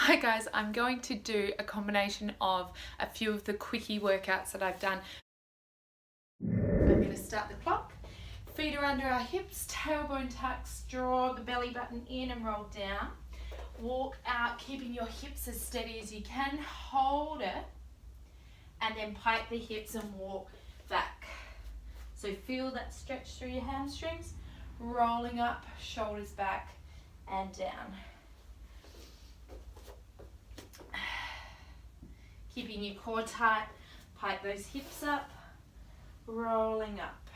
Hi guys, I'm going to do a combination of a few of the quickie workouts that I've done. I'm going to start the clock. Feet are under our hips, tailbone tucks, draw the belly button in and roll down. Walk out, keeping your hips as steady as you can. Hold it and then pike the hips and walk back. So feel that stretch through your hamstrings, rolling up, shoulders back and down. Keeping your core tight, pike those hips up, rolling up.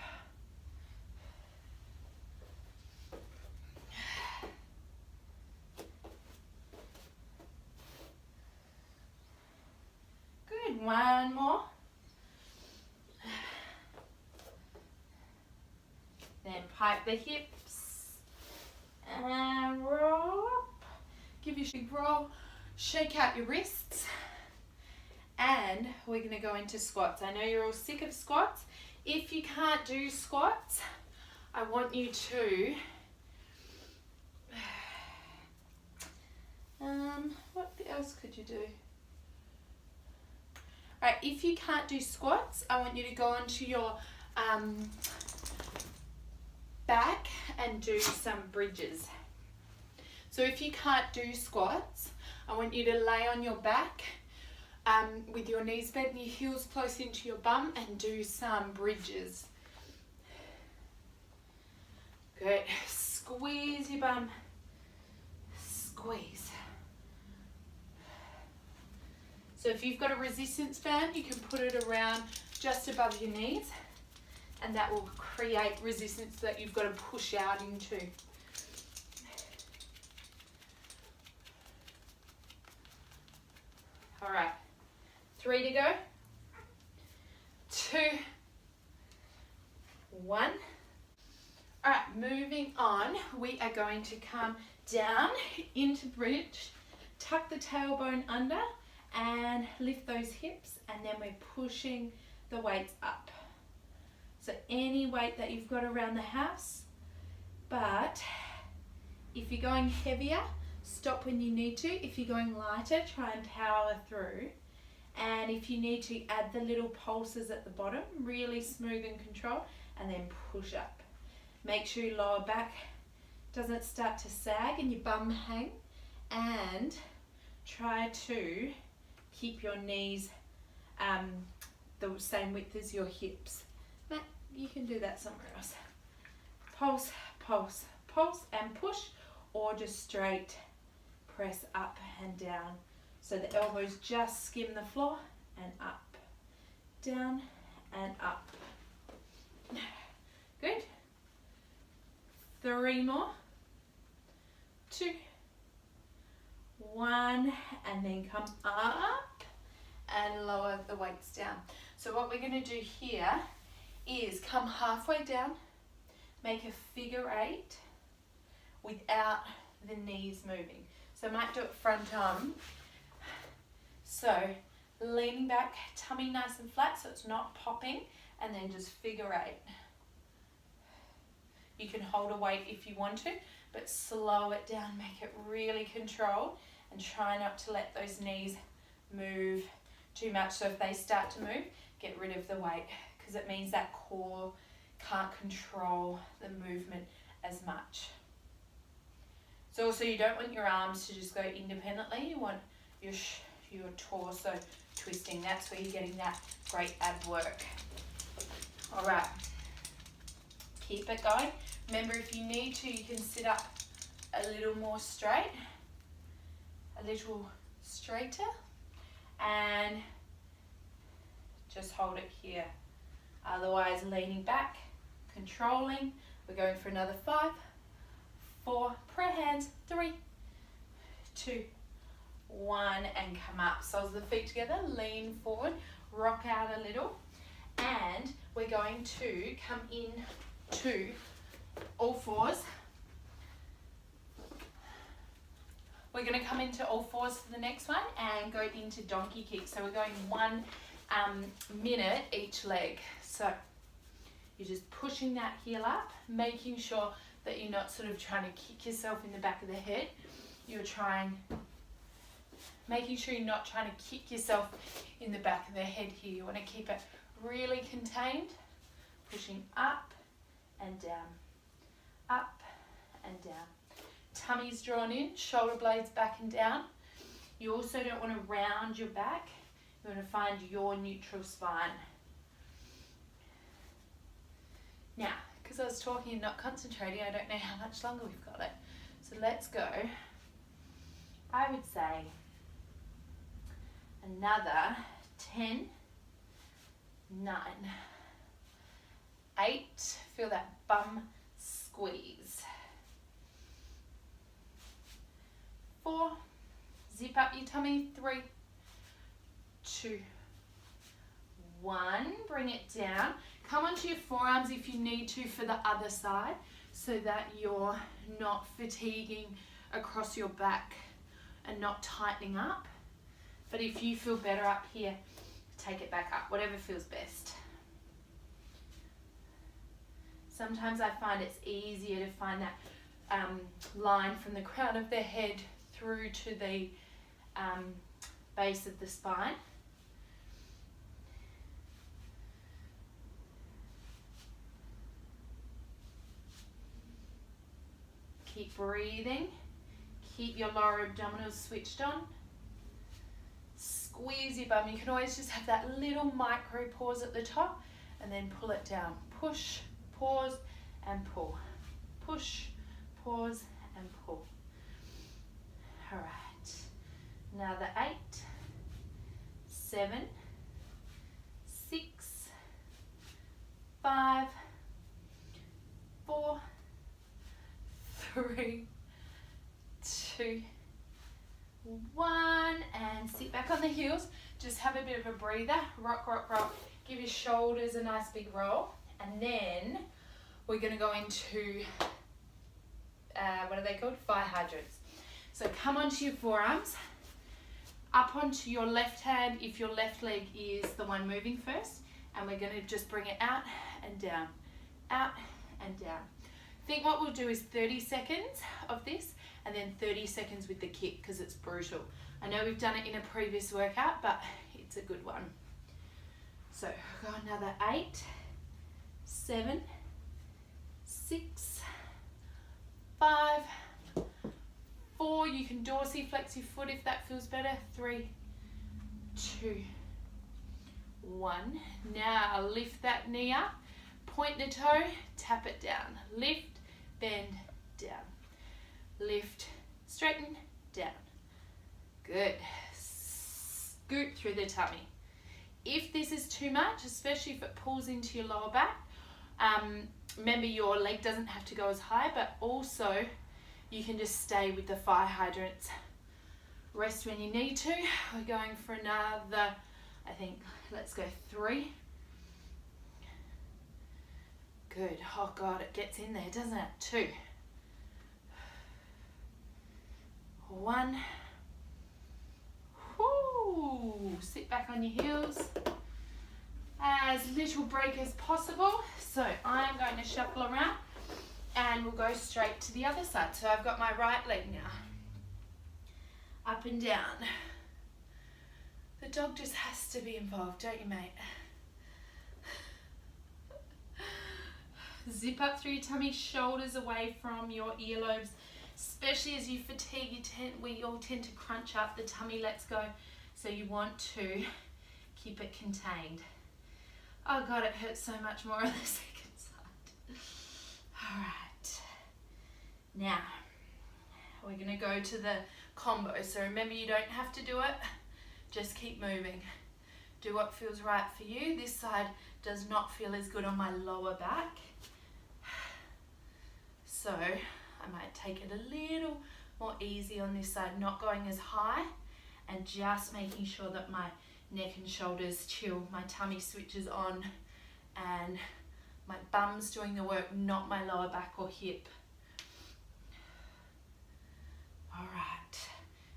Good, one more. Then pike the hips and roll up. Give your big roll, shake out your wrists. And we're going to go into squats. I know you're all sick of squats. If you can't do squats, I want you to, what else could you do? Alright, if you can't do squats, I want you to go onto your back and do some bridges. So if you can't do squats, I want you to lay on your back with your knees bent and your heels close into your bum and do some bridges. Good. Squeeze your bum. Squeeze. So if you've got a resistance band, you can put it around just above your knees and that will create resistance that you've got to push out into. All right. 3 to go. 2, 1. All right, moving on. We are going to come down into bridge, tuck the tailbone under and lift those hips, and then we're pushing the weights up. So any weight that you've got around the house, but if you're going heavier, stop when you need to. If you're going lighter, try and power through. And if you need to, add the little pulses at the bottom, really smooth and controlled, and then push up. Make sure your lower back doesn't start to sag and your bum hang, and try to keep your knees the same width as your hips. Matt, you can do that somewhere else. Pulse, pulse, pulse, and push, or just straight press up and down. So the elbows just skim the floor, and up, down and up. Good. 3 more. 2, 1, and then come up and lower the weights down. So what we're going to do here is come halfway down, make a figure 8 without the knees moving. So I might do it front arm. So leaning back, tummy nice and flat so it's not popping, and then just figure 8. You can hold a weight if you want to, but slow it down, make it really controlled, and try not to let those knees move too much. So if they start to move, get rid of the weight, because it means that core can't control the movement as much. So also you don't want your arms to just go independently, you want your torso twisting. That's where you're getting that great ab work. All right, keep it going. Remember, if you need to, you can sit up a little more straight, a little straighter, and just hold it here. Otherwise, leaning back, controlling. We're going for another 5, 4, prayer hands, 3, 2, 1, and come up. Soles of the feet together, lean forward, rock out a little, and we're going to come in to all fours. We're going to come into all fours for the next one and go into donkey kick. So we're going 1 minute each leg. So you're just pushing that heel up, making sure that you're not sort of trying to kick yourself in the back of the head. You're trying Making sure you're not trying to kick yourself in the back of the head here. You want to keep it really contained, pushing up and down, up and down. Tummy's drawn in, shoulder blades back and down. You also don't want to round your back. You want to find your neutral spine. Now, because I was talking and not concentrating, I don't know how much longer we've got it. So let's go. I would say another 10, 9, 8. Feel that bum squeeze. 4. Zip up your tummy. 3, 2, 1. Bring it down. Come onto your forearms if you need to for the other side so that you're not fatiguing across your back and not tightening up. But if you feel better up here, take it back up, whatever feels best. Sometimes I find it's easier to find that line from the crown of the head through to the base of the spine. Keep breathing. Keep your lower abdominals switched on. Squeeze your bum. You can always just have that little micro pause at the top and then pull it down. Push, pause, and pull. Push, pause, and pull. All right. Another 8, 7, 6, 5, 4, 3, 2, 1, and sit back on the heels. Just have a bit of a breather. Rock, rock, rock. Give your shoulders a nice big roll. And then we're going to go into, what are they called? Fire hydrants. So come onto your forearms, up onto your left hand if your left leg is the one moving first. And we're going to just bring it out and down, out and down. I think what we'll do is 30 seconds of this and then 30 seconds with the kick because it's brutal. I know we've done it in a previous workout, but it's a good one. So go another 8, 7, 6, 5, 4. You can dorsiflex your foot if that feels better. 3, 2, 1. Now lift that knee up, point the toe, tap it down. Lift, bend, down. Lift, straighten, down. Good. Scoot through the tummy. If this is too much, especially if it pulls into your lower back, remember your leg doesn't have to go as high, but also you can just stay with the fire hydrants. Rest when you need to. We're going for another, I think, let's go 3. Good. Oh God, it gets in there, doesn't it? 2. 1. Whoo. Sit back on your heels. As little break as possible. So I'm going to shuffle around and we'll go straight to the other side. So I've got my right leg now. Up and down. The dog just has to be involved, don't you, mate? Zip up through your tummy, shoulders away from your earlobes. Especially as you fatigue, we all tend to crunch up, the tummy lets go. So you want to keep it contained. Oh God, it hurts so much more on the second side. All right. Now, we're gonna go to the combo. So remember, you don't have to do it. Just keep moving. Do what feels right for you. This side does not feel as good on my lower back. So I might take it a little more easy on this side, not going as high and just making sure that my neck and shoulders chill, my tummy switches on and my bum's doing the work, not my lower back or hip. All right,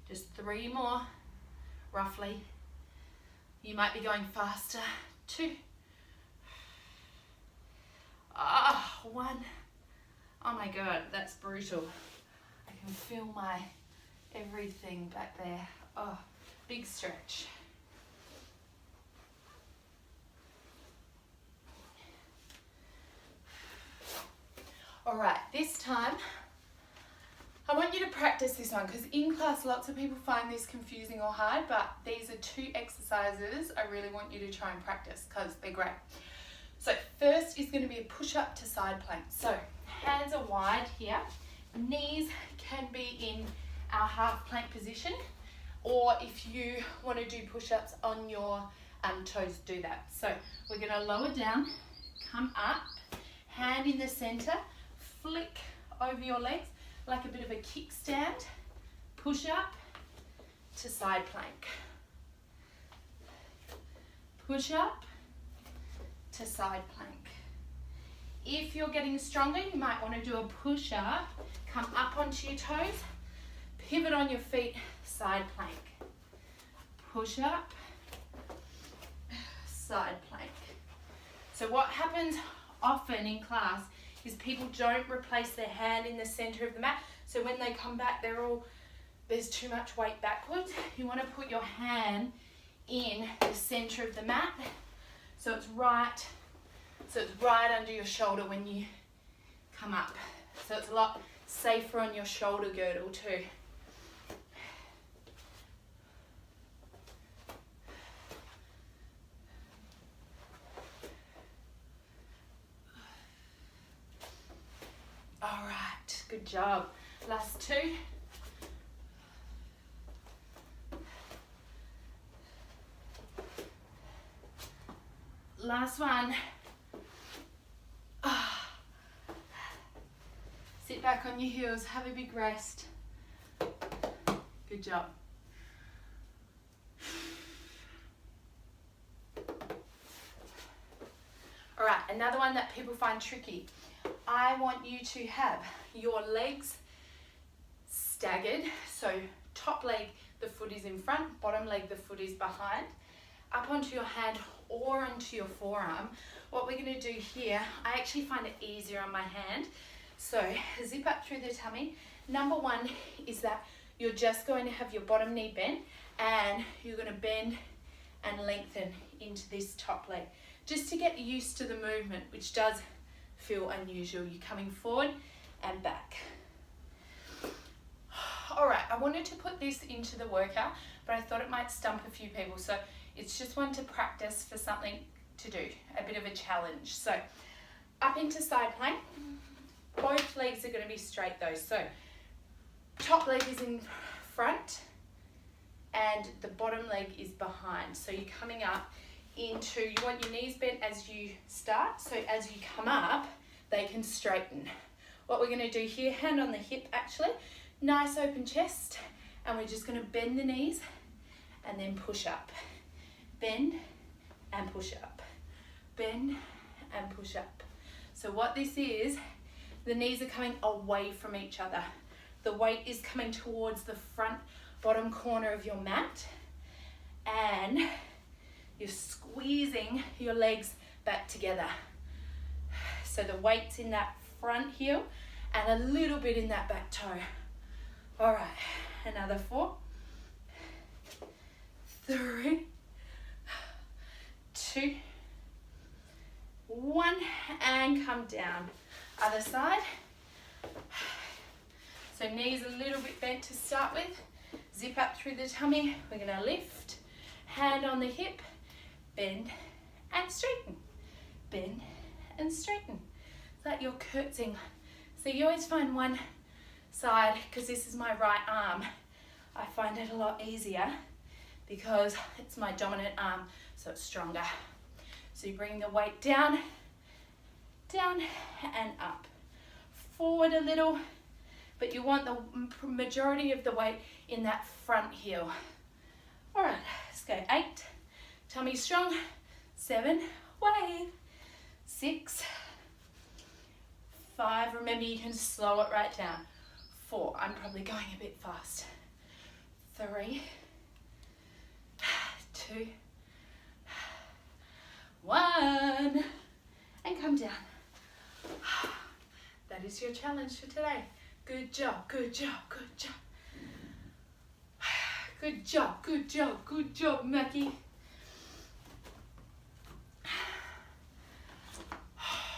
just 3 more, roughly. You might be going faster. 2. 1. Oh my God, that's brutal. I can feel my everything back there. Oh, Big stretch. All right, this time, I want you to practice this one because in class lots of people find this confusing or hard, but these are 2 exercises I really want you to try and practice because they're great. So first is going to be a push-up to side plank. So hands are wide here, knees can be in our half plank position, or if you want to do push-ups on your toes, do that. So we're going to lower down, come up, hand in the center, flick over your legs like a bit of a kickstand, push up to side plank. Push up to side plank. If you're getting stronger, you might want to do a push up, come up onto your toes, pivot on your feet, side plank. Push up, side plank. So what happens often in class is people don't replace their hand in the center of the mat. So when they come back, there's too much weight backwards. You want to put your hand in the center of the mat. So it's right under your shoulder when you come up. So it's a lot safer on your shoulder girdle too. All right, good job. Last 2. Last one. Sit back on your heels, have a big rest. Good job. All right, another one that people find tricky. I want you to have your legs staggered. So top leg, the foot is in front, bottom leg, the foot is behind. Up onto your hand or onto your forearm. What we're going to do here, I actually find it easier on my hand. So zip up through the tummy. Number 1 is that you're just going to have your bottom knee bent and you're going to bend and lengthen into this top leg. Just to get used to the movement, which does feel unusual. You're coming forward and back. All right, I wanted to put this into the workout, but I thought it might stump a few people. So it's just one to practice for something to do, a bit of a challenge. So up into side plank. Both legs are going to be straight though. So top leg is in front and the bottom leg is behind. So you're coming up into, you want your knees bent as you start. So as you come up, they can straighten. What we're going to do here, hand on the hip actually, nice open chest, and we're just going to bend the knees and then push up. Bend and push up. Bend and push up. So what this is, the knees are coming away from each other. The weight is coming towards the front bottom corner of your mat, and you're squeezing your legs back together. So the weight's in that front heel and a little bit in that back toe. All right, another 4, 3, 2, 1, and come down. Other side. So knees a little bit bent to start with. Zip up through the tummy. We're going to lift. Hand on the hip. Bend and straighten. Bend and straighten. It's like you're curtsying. So you always find one side, because this is my right arm, I find it a lot easier because it's my dominant arm, so it's stronger. So you bring the weight down, down and up. Forward a little, but you want the majority of the weight in that front heel. All right, let's go. 8, tummy strong. 7, wave. 6, 5, remember you can slow it right down. 4, I'm probably going a bit fast. 3, 2, 1, and come down. That is your challenge for today. Good job, good job, good job. Good job, good job, good job, Mackie.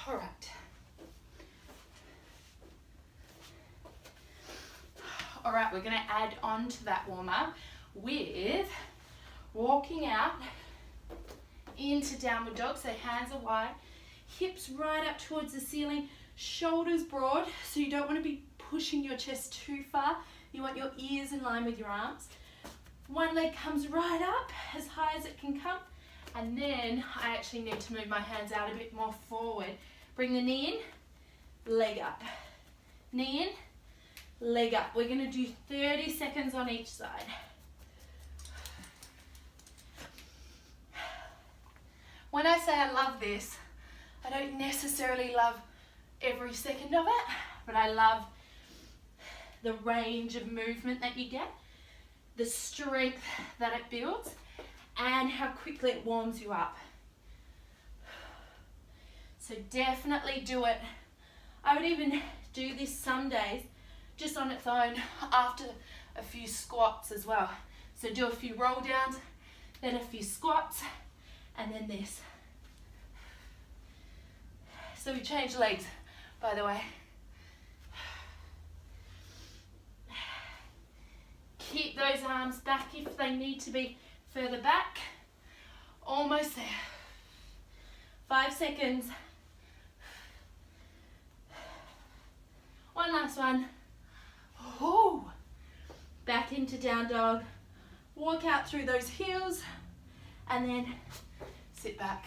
All right. All right, we're gonna add on to that warm up with walking out into downward dog. So hands are wide, hips right up towards the ceiling, shoulders broad. So you don't want to be pushing your chest too far. You want your ears in line with your arms. One leg comes right up as high as it can come. And then I actually need to move my hands out a bit more forward. Bring the knee in, leg up. Knee in, leg up. We're going to do 30 seconds on each side. When I say I love this, I don't necessarily love every second of it, but I love the range of movement that you get, the strength that it builds, and how quickly it warms you up. So definitely do it. I would even do this some days just on its own after a few squats as well. So do a few roll downs, then a few squats, and then this. So we change legs, by the way. Keep those arms back if they need to be further back. Almost there. 5 seconds. One last one. Ooh. Back into down dog. Walk out through those heels and then sit back.